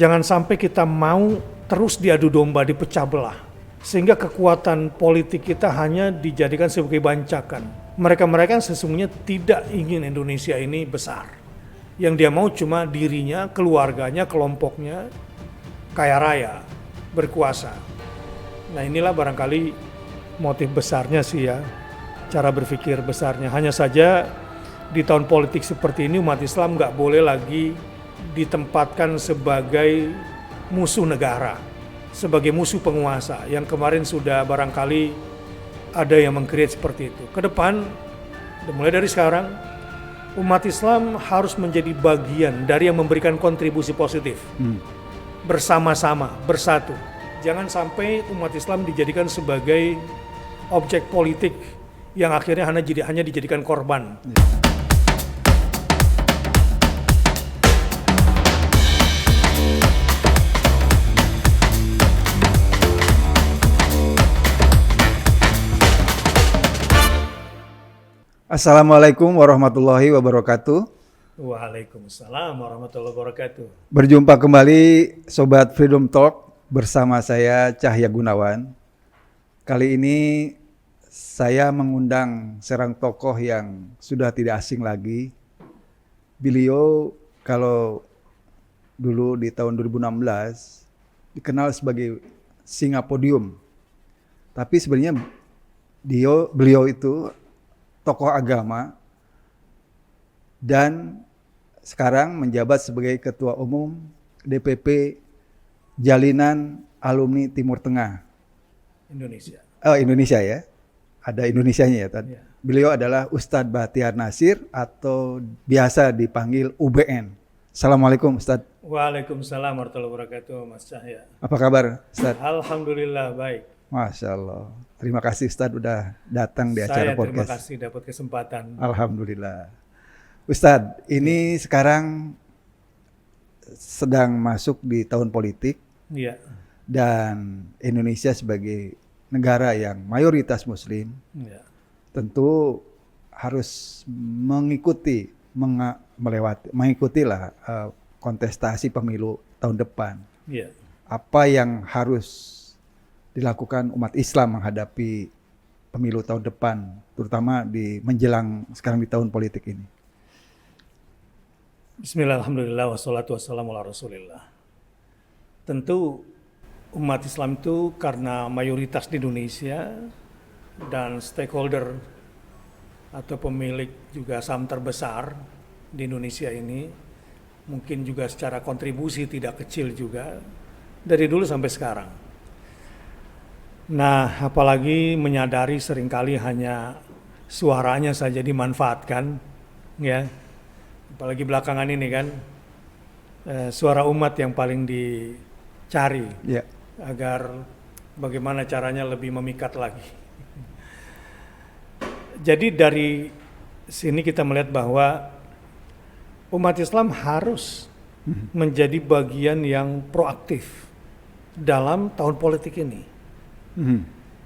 Jangan sampai kita mau terus diadu domba, dipecah belah. Sehingga kekuatan politik kita hanya dijadikan sebagai bancakan. Mereka-mereka yang sesungguhnya tidak ingin Indonesia ini besar. Yang dia mau cuma dirinya, keluarganya, kelompoknya, kaya raya, berkuasa. Nah inilah barangkali motif besarnya sih ya, cara berpikir besarnya. Hanya saja di tahun politik seperti ini umat Islam nggak boleh lagi ditempatkan sebagai musuh negara, sebagai musuh penguasa yang kemarin sudah barangkali ada yang meng-create seperti itu. Ke depan, mulai dari sekarang, umat Islam harus menjadi bagian dari yang memberikan kontribusi positif. Bersama-sama, bersatu. Jangan sampai umat Islam dijadikan sebagai objek politik yang akhirnya hanya dijadikan korban. Assalamualaikum warahmatullahi wabarakatuh. Waalaikumsalam warahmatullahi wabarakatuh. Berjumpa kembali Sobat Freedom Talk bersama saya Cahya Gunawan. Kali ini saya mengundang seorang tokoh yang sudah tidak asing lagi. Beliau kalau dulu di tahun 2016 dikenal sebagai Singa Podium. Tapi sebenarnya beliau itu tokoh agama dan sekarang menjabat sebagai Ketua Umum DPP Jalinan Alumni Timur Tengah Indonesia. Oh, Indonesia ya, ada Indonesianya ya tadi. Ya. Beliau adalah Ustadz Bahtiar Nasir atau biasa dipanggil UBN. Assalamualaikum Ustadz. Waalaikumsalam warahmatullahi wabarakatuh, Mas Cahya. Apa kabar Ustadz? Alhamdulillah baik. Masya Allah. Terima kasih Ustadz udah datang di acara podcast. Terima kasih dapat kesempatan. Alhamdulillah. Ustadz, ini sekarang sedang masuk di tahun politik. Iya. Dan Indonesia sebagai negara yang mayoritas Muslim, Iya. tentu harus mengikutilah kontestasi pemilu tahun depan. Iya. Apa yang harus dilakukan umat Islam menghadapi pemilu tahun depan, terutama di menjelang sekarang di tahun politik ini? Bismillahirrahmanirrahim. Wassalatu wassalamu ala rasulillah. Tentu umat Islam itu karena mayoritas di Indonesia dan stakeholder atau pemilik juga saham terbesar di Indonesia ini, mungkin juga secara kontribusi tidak kecil juga dari dulu sampai sekarang. Nah, apalagi menyadari seringkali hanya suaranya saja dimanfaatkan, ya. Apalagi belakangan ini kan, suara umat yang paling dicari, Ya. agar bagaimana caranya lebih memikat lagi. Jadi dari sini kita melihat bahwa umat Islam harus menjadi bagian yang proaktif dalam tahun politik ini.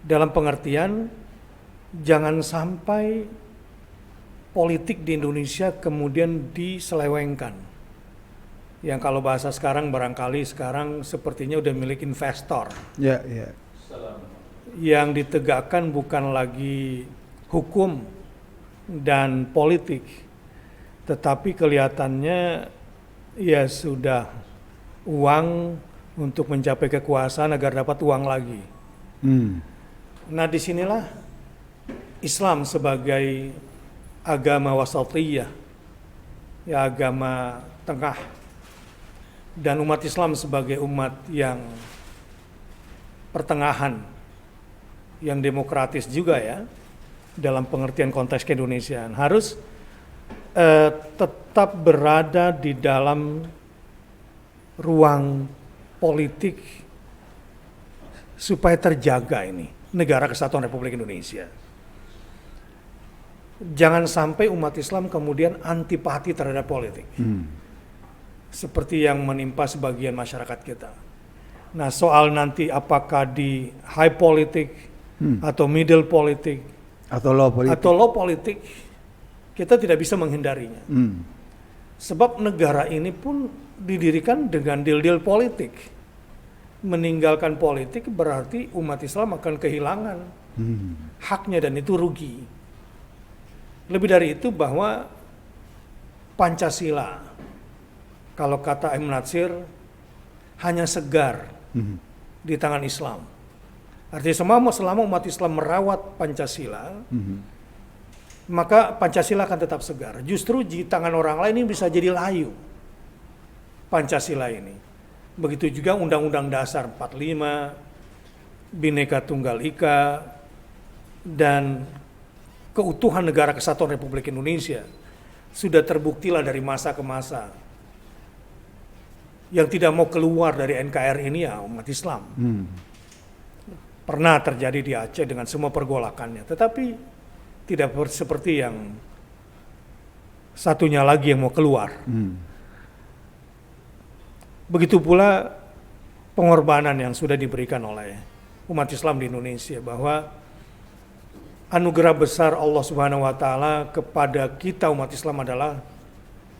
Dalam pengertian jangan sampai politik di Indonesia kemudian diselewengkan. Yang kalau bahasa sekarang barangkali sekarang sepertinya udah milik investor. Ya, ya. Yang ditegakkan bukan lagi hukum dan politik, tetapi kelihatannya ya sudah uang untuk mencapai kekuasaan agar dapat uang lagi. Nah disinilah Islam sebagai agama wasatiyah, ya agama tengah, dan umat Islam sebagai umat yang pertengahan, yang demokratis juga ya, dalam pengertian konteks keindonesiaan, harus tetap berada di dalam ruang politik supaya terjaga ini negara kesatuan Republik Indonesia. Jangan sampai umat Islam kemudian antipati terhadap politik. Seperti yang menimpa sebagian masyarakat kita. Nah, soal nanti apakah di high politik atau middle politik Atau low politik. kita tidak bisa menghindarinya. Sebab negara ini pun didirikan dengan deal-deal politik. Meninggalkan politik berarti umat Islam akan kehilangan haknya dan itu rugi. Lebih dari itu bahwa Pancasila, kalau kata M. Natsir, hanya segar di tangan Islam. Artinya selama umat Islam merawat Pancasila, maka Pancasila akan tetap segar. Justru di tangan orang lain ini bisa jadi layu Pancasila ini. Begitu juga Undang-Undang Dasar 45, Bhinneka Tunggal Ika, dan keutuhan negara kesatuan Republik Indonesia sudah terbuktilah dari masa ke masa. Yang tidak mau keluar dari NKRI ini ya umat Islam. Pernah terjadi di Aceh dengan semua pergolakannya, tetapi tidak seperti yang satunya lagi yang mau keluar. Begitu pula pengorbanan yang sudah diberikan oleh umat Islam di Indonesia, bahwa anugerah besar Allah Subhanahu wa Ta'ala kepada kita umat Islam adalah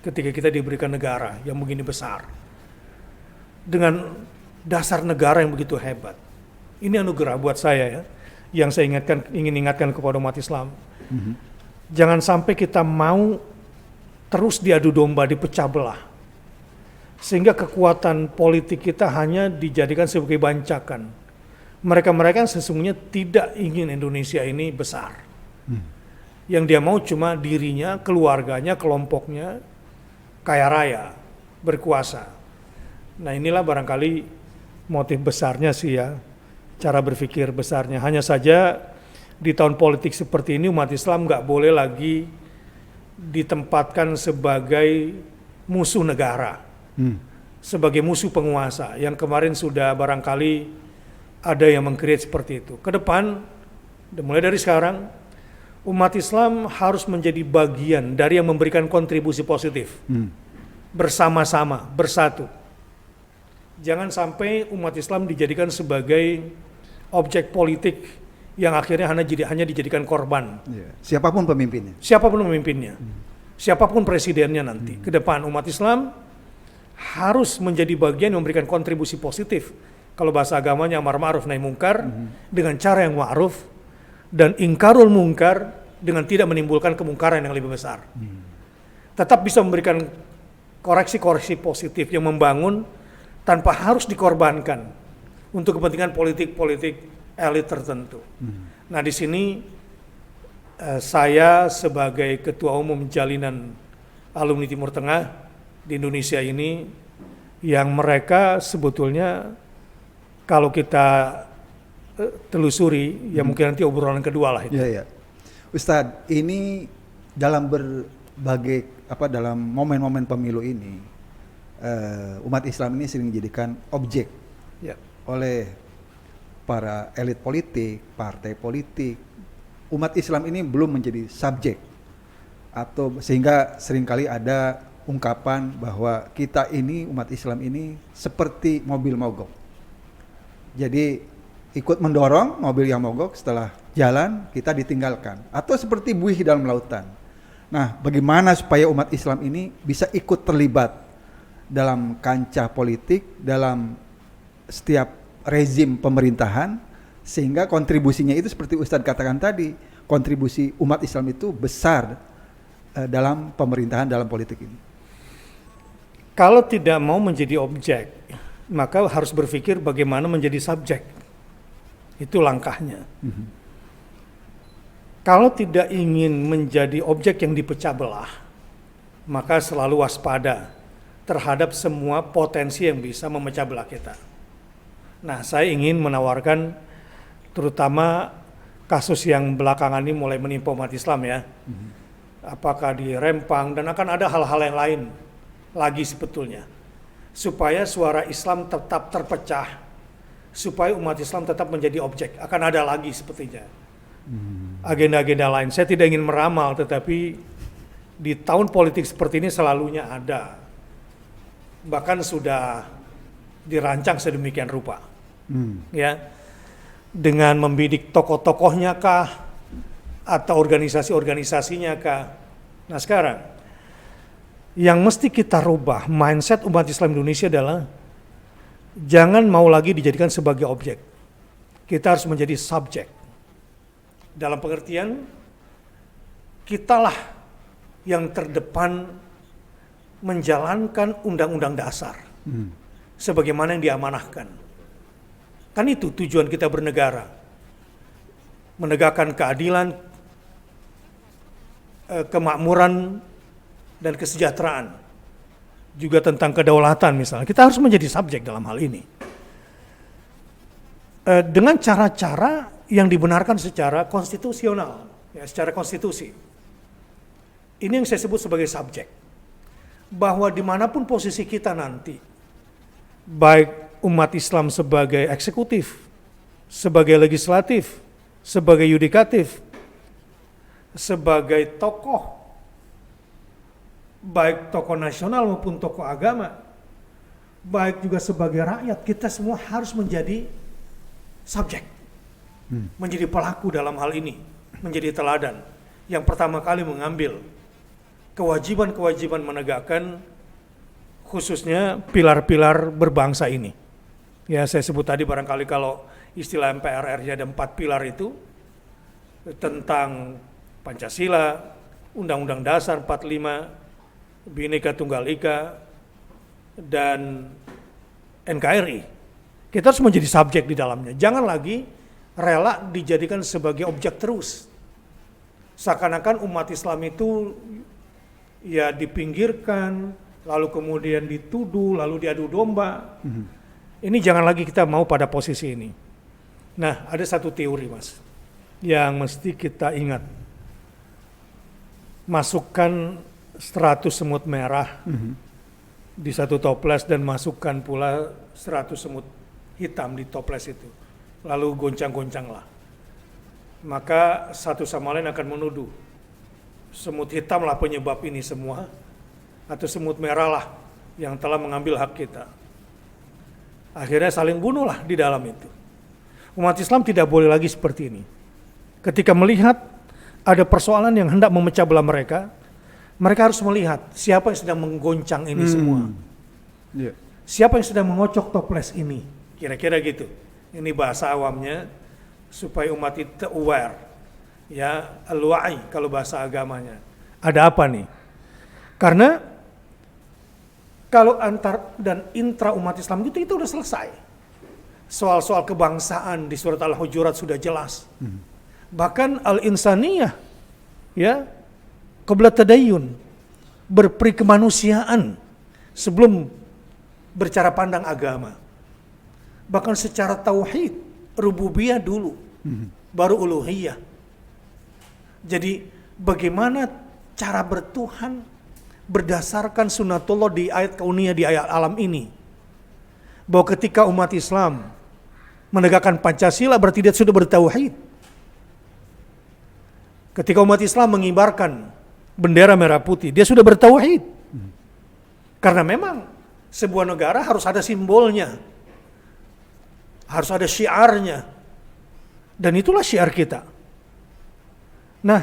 ketika kita diberikan negara yang begini besar dengan dasar negara yang begitu hebat. Ini anugerah buat saya ya, yang saya ingin ingatkan kepada umat Islam. Jangan sampai kita mau terus diadu domba, dipecah belah, sehingga kekuatan politik kita hanya dijadikan sebagai bancakan. Mereka-mereka yang sesungguhnya tidak ingin Indonesia ini besar. Yang dia mau cuma dirinya, keluarganya, kelompoknya, kaya raya, berkuasa. Nah inilah barangkali motif besarnya sih ya, cara berpikir besarnya. Hanya saja di tahun politik seperti ini umat Islam nggak boleh lagi ditempatkan sebagai musuh negara, sebagai musuh penguasa. Yang kemarin sudah barangkali ada yang meng-create seperti itu. Ke depan, mulai dari sekarang, umat Islam harus menjadi bagian dari yang memberikan kontribusi positif. Bersama-sama, bersatu. Jangan sampai umat Islam dijadikan sebagai objek politik yang akhirnya hanya dijadikan korban. Siapapun pemimpinnya. Siapapun pemimpinnya. Siapapun presidennya nanti. Ke depan umat Islam harus menjadi bagian yang memberikan kontribusi positif. Kalau bahasa agamanya amar ma'ruf nahi mungkar, dengan cara yang ma'ruf, dan ingkarul mungkar dengan tidak menimbulkan kemungkaran yang lebih besar. Tetap bisa memberikan koreksi-koreksi positif yang membangun tanpa harus dikorbankan untuk kepentingan politik-politik elit tertentu. Nah di sini saya sebagai Ketua Umum Jalinan Alumni Timur Tengah di Indonesia ini, yang mereka sebetulnya kalau kita telusuri, ya mungkin nanti obrolan kedua lah itu. Iya. Ustadz, ini dalam berbagai dalam momen-momen pemilu ini, umat Islam ini sering dijadikan objek oleh para elit politik, partai politik. Umat Islam ini belum menjadi subjek, atau sehingga seringkali ada ungkapan bahwa kita ini umat Islam ini seperti mobil mogok. Jadi ikut mendorong mobil yang mogok, setelah jalan kita ditinggalkan, atau seperti buih dalam lautan. Nah, bagaimana supaya umat Islam ini bisa ikut terlibat dalam kancah politik, dalam setiap rezim pemerintahan, sehingga kontribusinya itu seperti Ustadz katakan tadi, kontribusi umat Islam itu besar dalam pemerintahan, dalam politik ini. Kalau tidak mau menjadi objek, maka harus berpikir bagaimana menjadi subjek. Itu langkahnya. Kalau tidak ingin menjadi objek yang dipecah belah, maka selalu waspada terhadap semua potensi yang bisa memecah belah kita. Nah, saya ingin menawarkan terutama kasus yang belakangan ini mulai menimpa umat Islam ya. Apakah di Rempang, dan akan ada hal-hal yang lain lagi sebetulnya. Supaya suara Islam tetap terpecah, supaya umat Islam tetap menjadi objek. Akan ada lagi sepertinya agenda-agenda lain. Saya tidak ingin meramal, tetapi di tahun politik seperti ini selalunya ada. Bahkan sudah dirancang sedemikian rupa. Ya, dengan membidik tokoh-tokohnya kah, atau organisasi-organisasinya kah. Nah sekarang, Yang mesti kita rubah mindset umat Islam Indonesia adalah jangan mau lagi dijadikan sebagai objek. Kita harus menjadi subjek. Dalam pengertian kitalah yang terdepan menjalankan undang-undang dasar sebagaimana yang diamanahkan. Kan itu tujuan kita bernegara. Menegakkan keadilan, kemakmuran, dan kesejahteraan. Juga tentang kedaulatan misalnya. Kita harus menjadi subjek dalam hal ini. Dengan cara-cara yang dibenarkan secara konstitusional, ya, secara konstitusi. Ini yang saya sebut sebagai subjek. Bahwa dimanapun posisi kita nanti, baik umat Islam sebagai eksekutif, sebagai legislatif, sebagai yudikatif, sebagai tokoh, baik tokoh nasional maupun tokoh agama, baik juga sebagai rakyat, kita semua harus menjadi subjek, menjadi pelaku dalam hal ini, menjadi teladan. Yang pertama kali mengambil kewajiban-kewajiban menegakkan khususnya pilar-pilar berbangsa ini. Ya, saya sebut tadi barangkali kalau istilah MPRR-nya ada 4 pilar itu, tentang Pancasila, Undang-Undang Dasar 45, Bhinneka Tunggal Ika, dan NKRI. Kita harus menjadi subjek di dalamnya. Jangan lagi rela dijadikan sebagai objek terus. Seakan-akan umat Islam itu ya dipinggirkan, lalu kemudian dituduh, lalu diadu domba. Ini jangan lagi kita mau pada posisi ini. Nah, ada satu teori, Mas, yang mesti kita ingat. Masukkan 100 semut merah di satu toples dan masukkan pula 100 semut hitam di toples itu. Lalu goncang-goncanglah. Maka satu sama lain akan menuduh. Semut hitamlah penyebab ini semua, atau semut merahlah yang telah mengambil hak kita. Akhirnya saling bunuhlah di dalam itu. Umat Islam tidak boleh lagi seperti ini. Ketika melihat ada persoalan yang hendak memecah belah mereka, mereka harus melihat siapa yang sedang menggoncang ini semua. Siapa yang sedang mengocok toples ini. Kira-kira gitu. Ini bahasa awamnya supaya umat itu aware. Ya, al-wa'i kalau bahasa agamanya. Ada apa nih? Karena kalau antar dan intra umat Islam itu udah selesai. Soal-soal kebangsaan di surat Al-Hujurat sudah jelas. Bahkan al-insaniyah, ya, qabla tadayyun, berperi kemanusiaan sebelum bercara pandang agama. Bahkan secara tauhid, rububiyah dulu, baru uluhiyah. Jadi bagaimana cara bertuhan berdasarkan sunnatullah di ayat kauniyah, di ayat alam ini. Bahwa ketika umat Islam menegakkan Pancasila berarti dia sudah bertauhid. Ketika umat Islam mengibarkan bendera merah putih, dia sudah bertauhid. Karena memang sebuah negara harus ada simbolnya. Harus ada syiarnya. Dan itulah syiar kita. Nah,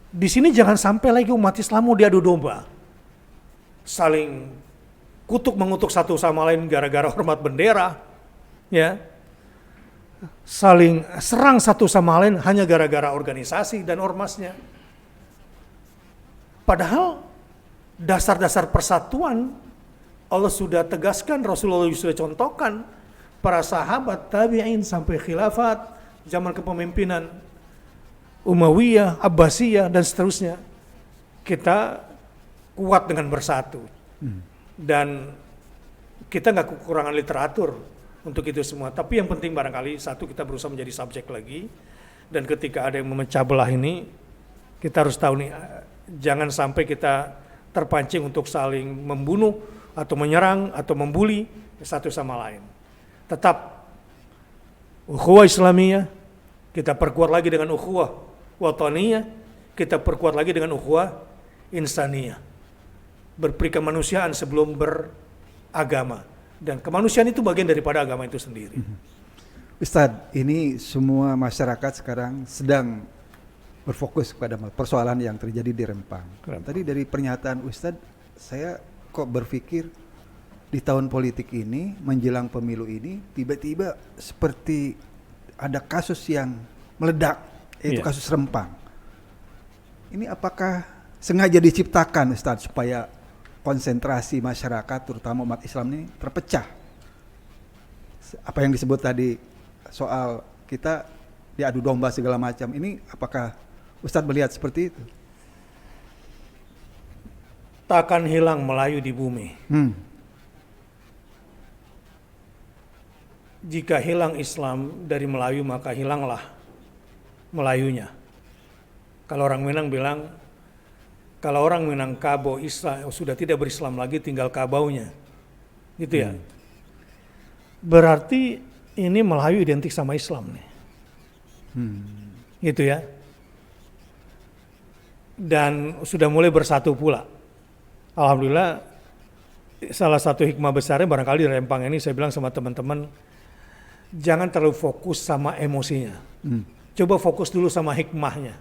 di sini jangan sampai lagi umat Islam mau diadu domba. Saling kutuk mengutuk satu sama lain gara-gara hormat bendera. Ya. Saling serang satu sama lain hanya gara-gara organisasi dan ormasnya. Padahal dasar-dasar persatuan Allah sudah tegaskan, Rasulullah sudah contohkan, para sahabat, tabi'in sampai khilafat, zaman kepemimpinan Umayyah, Abbasiyah dan seterusnya. Kita kuat dengan bersatu. Dan kita nggak kekurangan literatur untuk itu semua. Tapi yang penting barangkali satu, kita berusaha menjadi subjek lagi. Dan ketika ada yang memecah belah ini, kita harus tahu nih, jangan sampai kita terpancing untuk saling membunuh atau menyerang atau membuli satu sama lain. Tetap ukhuwah Islamiyah, kita perkuat lagi dengan ukhuwah wataniyah, kita perkuat lagi dengan ukhuwah insaniyah. Berperi kemanusiaan sebelum beragama. Dan kemanusiaan itu bagian daripada agama itu sendiri. Ustadz, ini semua masyarakat sekarang sedang berfokus pada persoalan yang terjadi di Rempang. Tadi dari pernyataan Ustadz, saya kok berpikir di tahun politik ini menjelang pemilu ini tiba-tiba seperti ada kasus yang meledak, yaitu kasus Rempang. Ini apakah sengaja diciptakan, Ustadz, supaya konsentrasi masyarakat terutama umat Islam ini terpecah? Apa yang disebut tadi soal kita diadu domba segala macam, ini apakah Ustadz melihat seperti itu? Takkan hilang Melayu di bumi. Jika hilang Islam dari Melayu, maka hilanglah Melayunya. Kalau orang Minang bilang, kalau orang Minangkabau Islam sudah tidak berislam lagi, tinggal kabaunya, gitu ya. Berarti ini Melayu identik sama Islam nih, gitu ya. Dan sudah mulai bersatu pula. Alhamdulillah, salah satu hikmah besarnya barangkali di Rempang ini, saya bilang sama teman-teman, jangan terlalu fokus sama emosinya. Coba fokus dulu sama hikmahnya,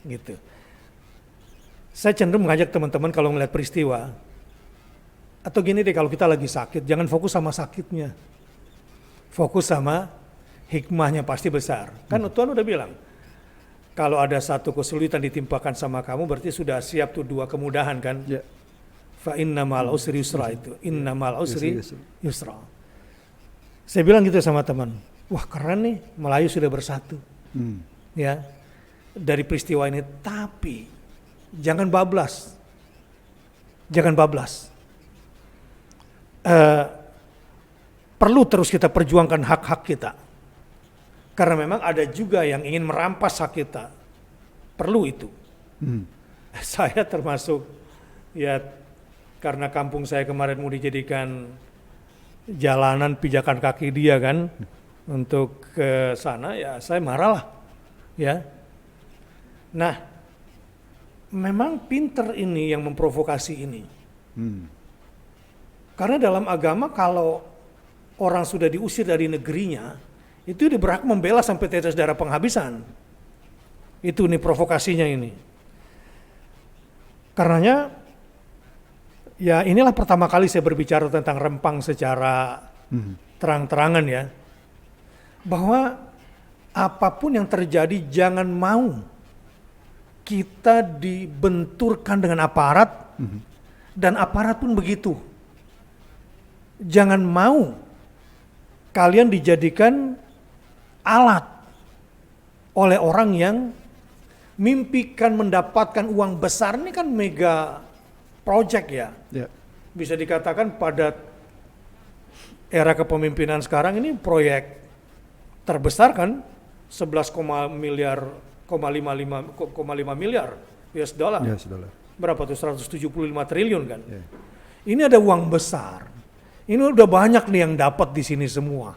gitu. Saya cenderung mengajak teman-teman kalau melihat peristiwa, atau gini deh, kalau kita lagi sakit, jangan fokus sama sakitnya. Fokus sama hikmahnya, pasti besar. Kan Tuhan udah bilang, kalau ada satu kesulitan ditimpakan sama kamu, berarti sudah siap tuh dua kemudahan kan. Fa inna ma'al usri yusra itu. Inna ma'al usri yusra. Saya bilang gitu sama teman, wah keren nih, Melayu sudah bersatu. Ya, dari peristiwa ini. Tapi jangan bablas, perlu terus kita perjuangkan hak-hak kita, karena memang ada juga yang ingin merampas hak kita. Perlu itu. Saya termasuk, ya karena kampung saya kemarin mau dijadikan jalanan pijakan kaki dia kan, untuk ke sana, ya saya marah lah, ya. Nah, memang pinter ini yang memprovokasi ini. Karena dalam agama kalau orang sudah diusir dari negerinya, itu dia berhak membela sampai tetes darah penghabisan. Itu nih provokasinya ini. Karenanya, ya inilah pertama kali saya berbicara tentang Rempang secara terang-terangan ya. Bahwa apapun yang terjadi jangan mau kita dibenturkan dengan aparat, dan aparat pun begitu. Jangan mau kalian dijadikan alat oleh orang yang mimpikan mendapatkan uang besar. Ini kan mega project ya. Bisa dikatakan pada era kepemimpinan sekarang ini proyek terbesar kan, 11,5 miliar US dollar. Berapa tuh, 175 triliun kan. Ini ada uang besar. Ini udah banyak nih yang dapat di sini semua.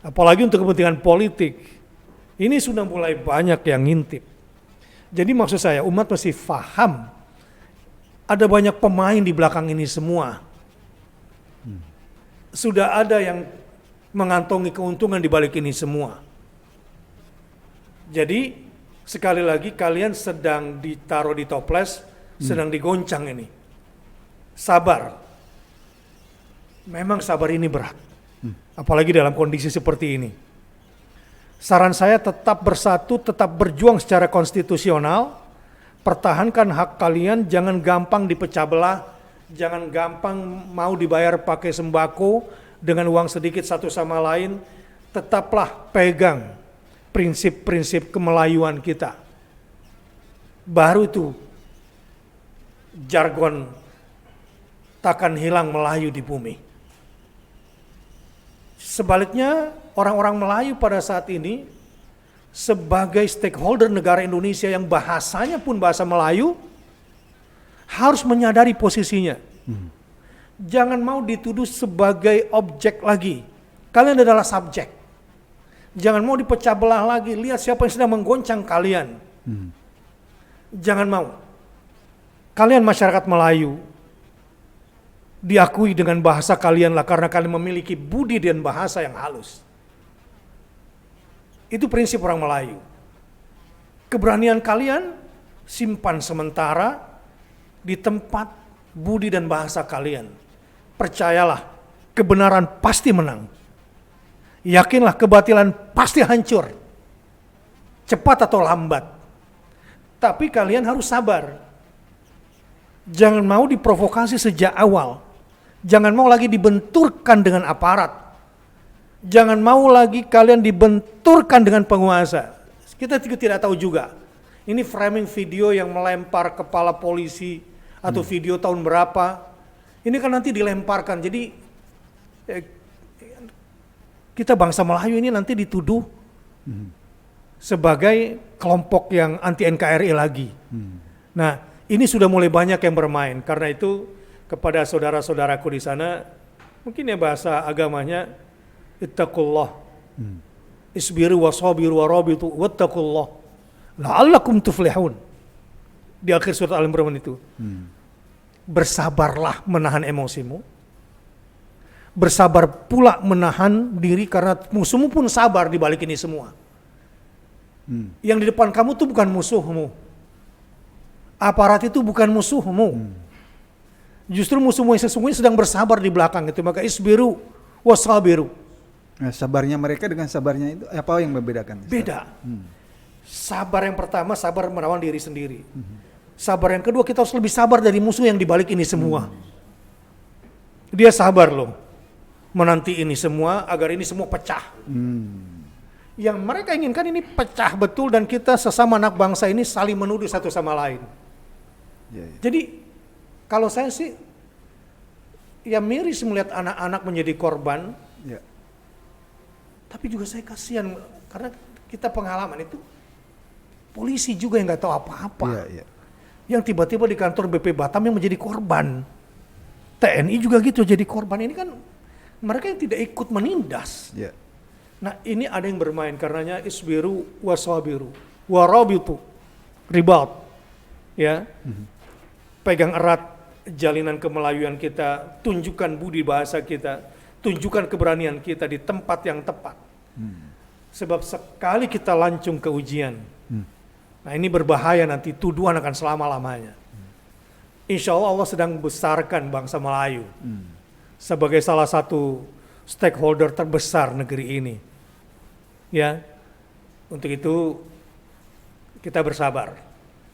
Apalagi untuk kepentingan politik. Ini sudah mulai banyak yang ngintip. Jadi maksud saya, umat mesti paham ada banyak pemain di belakang ini semua. Sudah ada yang mengantongi keuntungan di balik ini semua. Jadi sekali lagi kalian sedang ditaruh di toples, sedang digoncang ini. Sabar. Memang sabar ini berat. Apalagi dalam kondisi seperti ini. Saran saya tetap bersatu, tetap berjuang secara konstitusional. Pertahankan hak kalian, jangan gampang dipecah belah, jangan gampang mau dibayar pakai sembako dengan uang sedikit satu sama lain. Tetaplah pegang prinsip-prinsip kemelayuan kita. Baru itu jargon takkan hilang Melayu di bumi. Sebaliknya, orang-orang Melayu pada saat ini sebagai stakeholder negara Indonesia yang bahasanya pun bahasa Melayu harus menyadari posisinya. Jangan mau dituduh sebagai objek lagi. Kalian adalah subjek. Jangan mau dipecah belah lagi. Lihat siapa yang sedang menggoncang kalian. Jangan mau. Kalian masyarakat Melayu diakui dengan bahasa kalian lah, karena kalian memiliki budi dan bahasa yang halus. Itu prinsip orang Melayu. Keberanian kalian simpan sementara, di tempat budi dan bahasa kalian. Percayalah, kebenaran pasti menang. Yakinlah, kebatilan pasti hancur. Cepat atau lambat. Tapi kalian harus sabar. Jangan mau diprovokasi sejak awal. Jangan mau lagi dibenturkan dengan aparat. Jangan mau lagi kalian dibenturkan dengan penguasa. Kita tidak tahu juga. Ini framing video yang melempar kepala polisi atau video tahun berapa. Ini kan nanti dilemparkan. Jadi kita bangsa Melayu ini nanti dituduh sebagai kelompok yang anti NKRI lagi. Nah, ini sudah mulai banyak yang bermain. Karena itu kepada saudara-saudaraku di sana, mungkin ya bahasa agamanya, ittaqullah, isbiru wasabiru warabitu wattaqullah, la'allakum tuflihun. Di akhir surat Al-Imran itu. Bersabarlah menahan emosimu. Bersabar pula menahan diri karena musuhmu pun sabar di balik ini semua. Yang di depan kamu tuh bukan musuhmu. Aparat itu bukan musuhmu. Justru musuhmu yang sesungguhnya sedang bersabar di belakang itu. Maka isbiru wasabiru. Nah, sabarnya mereka dengan sabarnya itu apa yang membedakan? Beda. Sabar yang pertama, sabar melawan diri sendiri. Sabar yang kedua, kita harus lebih sabar dari musuh yang di balik ini semua. Dia sabar loh menanti ini semua agar ini semua pecah. Yang mereka inginkan ini pecah betul dan kita sesama anak bangsa ini saling menuduh satu sama lain. Jadi kalau saya sih ya miris melihat anak-anak menjadi korban. Tapi juga saya kasihan karena kita pengalaman itu polisi juga yang nggak tahu apa-apa. Yang tiba-tiba di kantor BP Batam yang menjadi korban. TNI juga gitu jadi korban. Ini kan mereka yang tidak ikut menindas. Nah ini ada yang bermain karenanya isbiru wasabiru warabitu ribat. Ya. Pegang erat jalinan kemelayuan kita, tunjukkan budi bahasa kita, tunjukkan keberanian kita di tempat yang tepat. Sebab sekali kita lancung ke ujian, nah ini berbahaya, nanti tuduhan akan selama-lamanya. Insya Allah Allah sedang besarkan bangsa Melayu sebagai salah satu stakeholder terbesar negeri ini. Ya, untuk itu kita bersabar.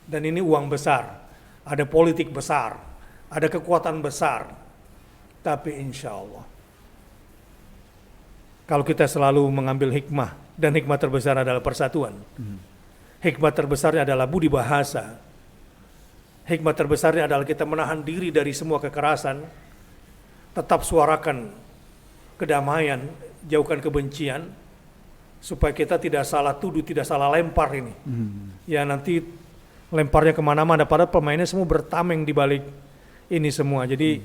Dan ini uang besar, ada politik besar, ada kekuatan besar. Tapi insya Allah, kalau kita selalu mengambil hikmah, dan hikmah terbesar adalah persatuan. Hikmah terbesarnya adalah budi bahasa. Hikmah terbesarnya adalah kita menahan diri dari semua kekerasan, tetap suarakan kedamaian, jauhkan kebencian, supaya kita tidak salah tuduh, tidak salah lempar ini. Ya nanti lemparnya kemana-mana, padahal pemainnya semua bertameng di balik ini semua. Jadi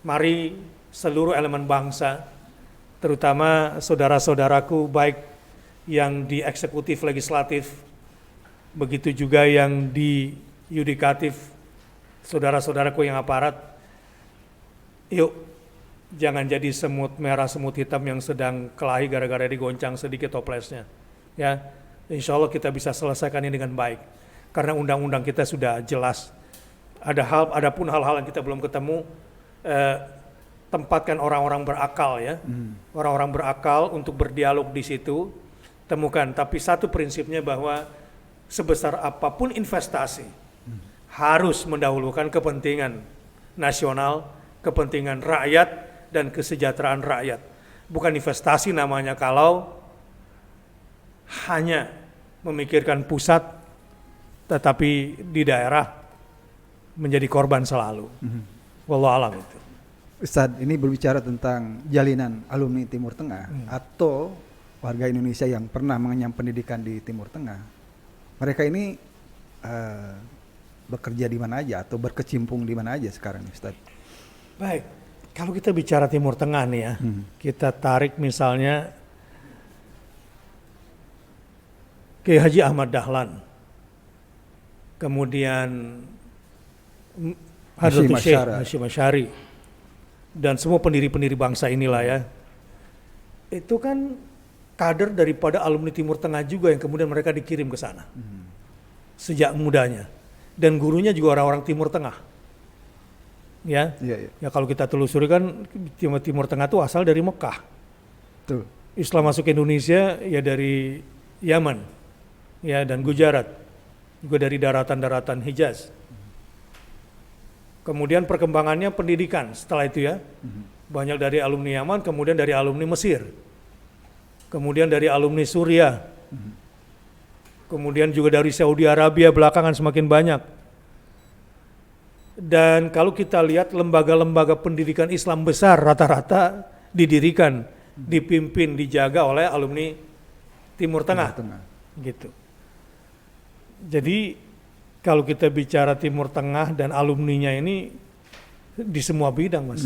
mari seluruh elemen bangsa, terutama saudara-saudaraku baik yang di eksekutif legislatif, begitu juga yang di yudikatif, saudara-saudaraku yang aparat, yuk jangan jadi semut merah semut hitam yang sedang kelahi gara-gara digoncang sedikit toplesnya. Ya, insya Allah kita bisa selesaikan ini dengan baik. Karena undang-undang kita sudah jelas. Adapun hal-hal yang kita belum ketemu, tempatkan orang-orang berakal ya, orang-orang berakal untuk berdialog di situ, temukan. Tapi satu prinsipnya bahwa sebesar apapun investasi harus mendahulukan kepentingan nasional, kepentingan rakyat dan kesejahteraan rakyat. Bukan investasi namanya kalau hanya memikirkan pusat, tetapi di daerah menjadi korban selalu. Wallahu a'lam itu. Ustadz, ini berbicara tentang jalinan alumni Timur Tengah atau warga Indonesia yang pernah mengenyam pendidikan di Timur Tengah. Mereka ini bekerja di mana aja atau berkecimpung di mana aja sekarang, Ustadz? Baik, kalau kita bicara Timur Tengah nih ya, kita tarik misalnya Kiai Haji Ahmad Dahlan, kemudian Hadratul Syekh Hasyim Asy'ari, dan semua pendiri-pendiri bangsa inilah ya. Itu kan kader daripada alumni Timur Tengah juga yang kemudian mereka dikirim ke sana sejak mudanya. dan gurunya juga orang-orang Timur Tengah. Ya, ya kalau kita telusuri kan Timur Tengah itu asal dari Mekah. Betul. Islam masuk ke Indonesia ya dari Yaman, ya dan Gujarat, juga dari daratan-daratan Hijaz. Kemudian perkembangannya pendidikan setelah itu ya, banyak dari alumni Yaman, kemudian dari alumni Mesir, kemudian dari alumni Suriah, kemudian juga dari Saudi Arabia belakangan semakin banyak. Dan kalau kita lihat lembaga-lembaga pendidikan Islam besar rata-rata didirikan, dipimpin, dijaga oleh alumni Timur Tengah. Gitu. Jadi kalau kita bicara Timur Tengah dan alumninya ini di semua bidang, Mas.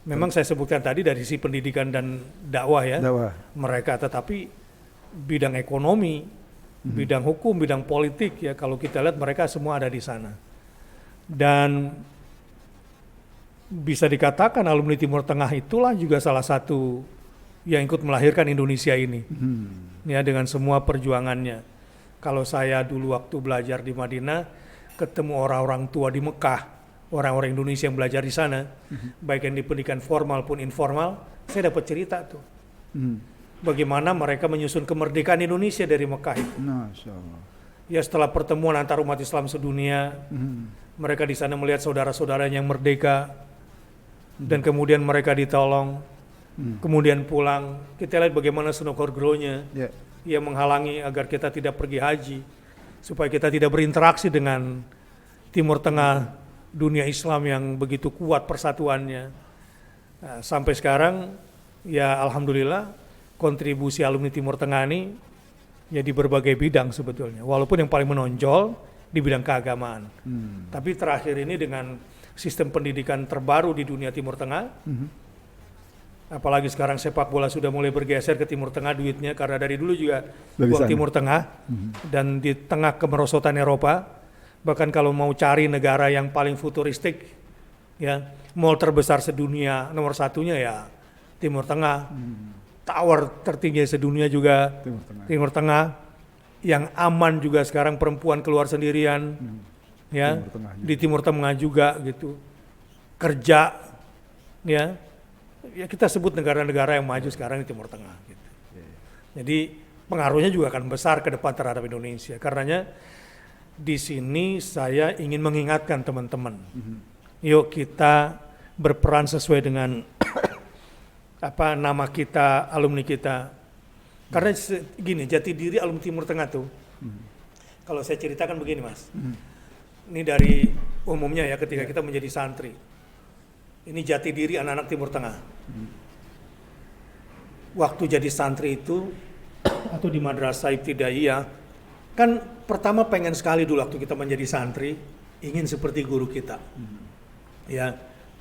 Memang saya sebutkan tadi dari sisi pendidikan dan dakwah ya, mereka, tetapi bidang ekonomi, bidang hukum, bidang politik ya, kalau kita lihat mereka semua ada di sana. Dan bisa dikatakan alumni Timur Tengah itulah juga salah satu yang ikut melahirkan Indonesia ini, ya dengan semua perjuangannya. Kalau saya dulu waktu belajar di Madinah, ketemu orang-orang tua di Mekah, orang-orang Indonesia yang belajar di sana, baik yang di pendidikan formal pun informal, saya dapat cerita tuh, bagaimana mereka menyusun kemerdekaan Indonesia dari Mekah itu. Masya Allah. Ya setelah pertemuan antar umat Islam sedunia, mereka di sana melihat saudara-saudaranya yang merdeka, dan kemudian mereka ditolong, kemudian pulang. Kita lihat bagaimana Sunokorgronya yang menghalangi agar kita tidak pergi haji, supaya kita tidak berinteraksi dengan Timur Tengah, dunia Islam yang begitu kuat persatuannya. Nah, sampai sekarang ya alhamdulillah kontribusi alumni Timur Tengah ini ya di berbagai bidang sebetulnya, walaupun yang paling menonjol di bidang keagamaan. Tapi terakhir ini dengan sistem pendidikan terbaru di dunia Timur Tengah, apalagi sekarang sepak bola sudah mulai bergeser ke Timur Tengah duitnya, karena dari dulu juga uang Timur Tengah, dan di tengah kemerosotan Eropa, bahkan kalau mau cari negara yang paling futuristik, ya mall terbesar sedunia nomor satunya ya Timur Tengah, tower tertinggi sedunia juga Timur Tengah, yang aman juga sekarang perempuan keluar sendirian, ya di Timur Tengah juga gitu, kerja, ya kita sebut negara-negara yang maju sekarang di Timur Tengah gitu. Jadi pengaruhnya juga akan besar ke depan terhadap Indonesia. Karenanya di sini saya ingin mengingatkan teman-teman, yuk kita berperan sesuai dengan apa nama kita, alumni kita. Karena gini, jati diri alumni Timur Tengah tuh, kalau saya ceritakan begini Mas, ini dari umumnya ya ketika kita menjadi santri, ini jati diri anak-anak Timur Tengah. Waktu jadi santri itu atau di madrasah ibtidaiyah, kan pertama pengen sekali dulu waktu kita menjadi santri, ingin seperti guru kita, ya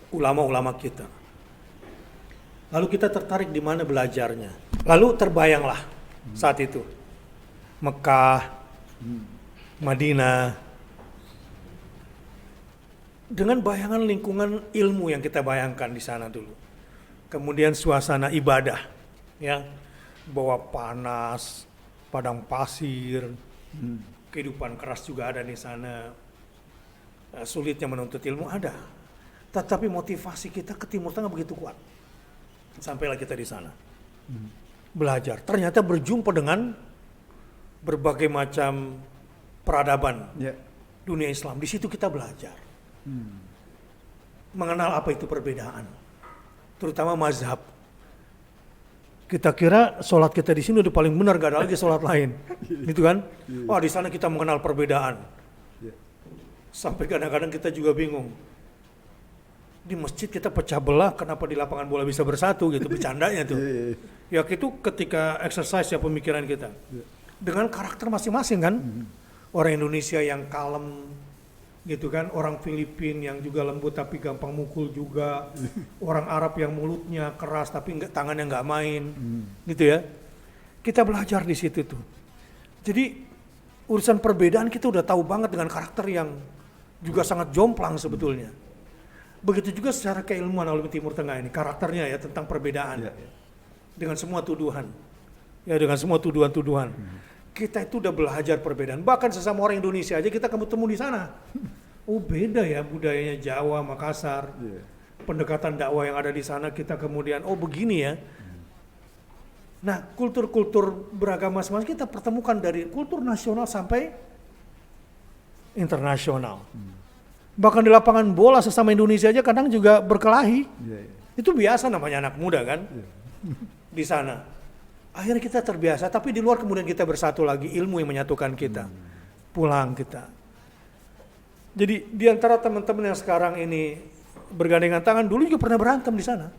ulama-ulama kita. Lalu kita tertarik di mana belajarnya. Lalu terbayanglah saat itu Mekah, Madinah, dengan bayangan lingkungan ilmu yang kita bayangkan di sana dulu. Kemudian suasana ibadah, ya, bawah panas, padang pasir, kehidupan keras juga ada di sana. Sulitnya menuntut ilmu ada, tetapi motivasi kita ke Timur Tengah begitu kuat. Sampailah kita di sana, belajar. Ternyata berjumpa dengan berbagai macam peradaban dunia Islam. Di situ kita belajar. Mengenal apa itu perbedaan, terutama mazhab. Kita kira sholat kita di sini udah paling benar, gak ada lagi sholat lain, gitu kan? Wah di sana kita mengenal perbedaan. Sampai kadang-kadang kita juga bingung. Di masjid kita pecah belah, kenapa di lapangan bola bisa bersatu gitu, bercandanya tuh. Ya itu ketika exercise ya pemikiran kita. Dengan karakter masing-masing kan. Orang Indonesia yang kalem, gitu kan, orang Filipina yang juga lembut tapi gampang mukul juga, orang Arab yang mulutnya keras tapi tangannya nggak main, gitu ya. Kita belajar di situ tuh. Jadi urusan perbedaan kita udah tahu banget dengan karakter yang juga sangat jomplang sebetulnya. Begitu juga secara keilmuan alumni Timur Tengah ini, karakternya ya tentang perbedaan, dengan semua tuduhan, ya dengan semua tuduhan-tuduhan. kita itu udah belajar perbedaan. Bahkan sesama orang Indonesia aja kita ketemu di sana. Oh beda ya budayanya Jawa, Makassar. Pendekatan dakwah yang ada di sana kita kemudian, oh begini ya. Nah kultur-kultur beragama masing-masing kita pertemukan dari kultur nasional sampai internasional. Bahkan di lapangan bola sesama Indonesia aja kadang juga berkelahi. Itu biasa namanya anak muda kan. Di sana. Akhirnya kita terbiasa, tapi di luar kemudian kita bersatu lagi, ilmu yang menyatukan kita. Pulang kita. Jadi di antara teman-teman yang sekarang ini bergandengan tangan, dulu juga pernah berantem di sana.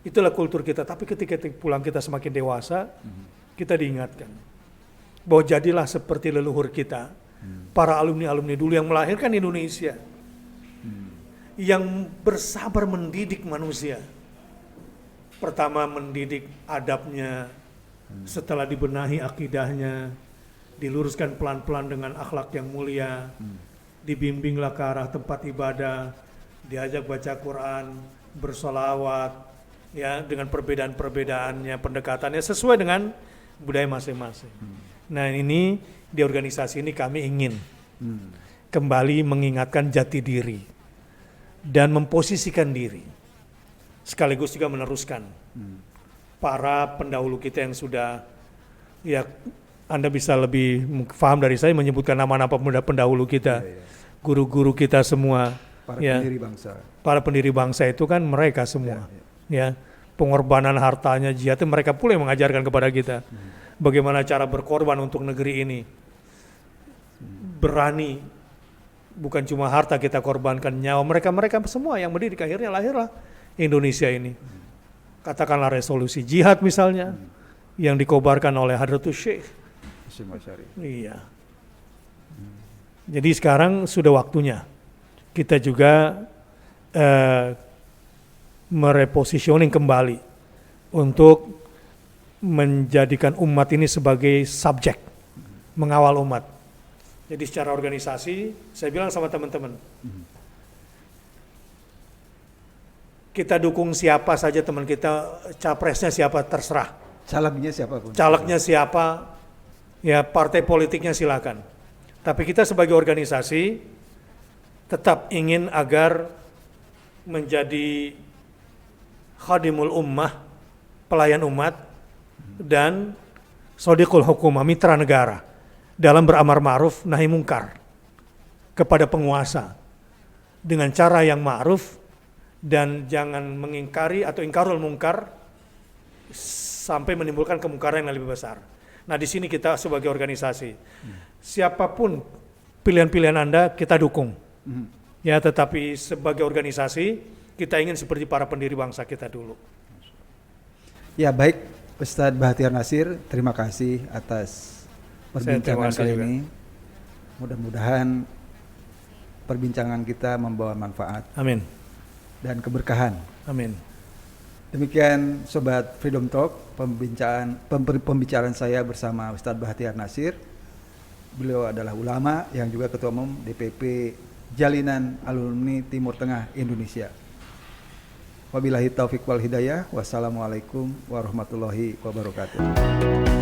Itulah kultur kita, tapi ketika pulang kita semakin dewasa, kita diingatkan bahwa jadilah seperti leluhur kita, para alumni-alumni dulu yang melahirkan Indonesia, yang bersabar mendidik manusia. Pertama mendidik adabnya, setelah dibenahi akidahnya, diluruskan pelan-pelan dengan akhlak yang mulia, dibimbinglah ke arah tempat ibadah, diajak baca Quran, bersolawat, ya dengan perbedaan-perbedaannya, pendekatannya sesuai dengan budaya masing-masing. Nah ini di organisasi ini kami ingin kembali mengingatkan jati diri dan memposisikan diri. Sekaligus juga meneruskan para pendahulu kita yang sudah, ya Anda bisa lebih paham dari saya menyebutkan nama-nama pendahulu kita, guru-guru kita semua, pendiri bangsa. Para pendiri bangsa itu kan mereka semua, ya pengorbanan hartanya, jihadnya mereka pula yang mengajarkan kepada kita bagaimana cara berkorban untuk negeri ini, berani, bukan cuma harta kita korbankan, nyawa mereka semua yang mendidik akhirnya lahirlah Indonesia ini. Katakanlah resolusi jihad misalnya yang dikobarkan oleh Hadratus Syekh. Iya. Jadi sekarang sudah waktunya kita juga merepositioning kembali untuk menjadikan umat ini sebagai subjek, mengawal umat. Jadi secara organisasi, saya bilang sama teman-teman, kita dukung siapa saja teman kita, capresnya siapa terserah. Calegnya siapapun. Calegnya siapa, ya partai politiknya silakan. Tapi kita sebagai organisasi tetap ingin agar menjadi khadimul ummah, pelayan umat, dan shodiqul hukumah, mitra negara dalam beramar ma'ruf nahi mungkar kepada penguasa dengan cara yang ma'ruf, dan jangan mengingkari atau ingkarul mungkar sampai menimbulkan kemungkaran yang lebih besar. Nah di sini kita sebagai organisasi, siapapun pilihan-pilihan Anda kita dukung. Ya tetapi sebagai organisasi kita ingin seperti para pendiri bangsa kita dulu. Ya baik, Ustadz Bahtiar Nasir, terima kasih atas perbincangan kali ini. Mudah-mudahan perbincangan kita membawa manfaat. Amin. Dan keberkahan. Amin. Demikian Sobat Freedom Talk, pembicaraan saya bersama Ustadz Bahtiar Nasir. Beliau adalah ulama yang juga Ketua Umum DPP Jalinan Alumni Timur Tengah Indonesia. Wabillahi taufiq wal hidayah. Wassalamualaikum warahmatullahi wabarakatuh.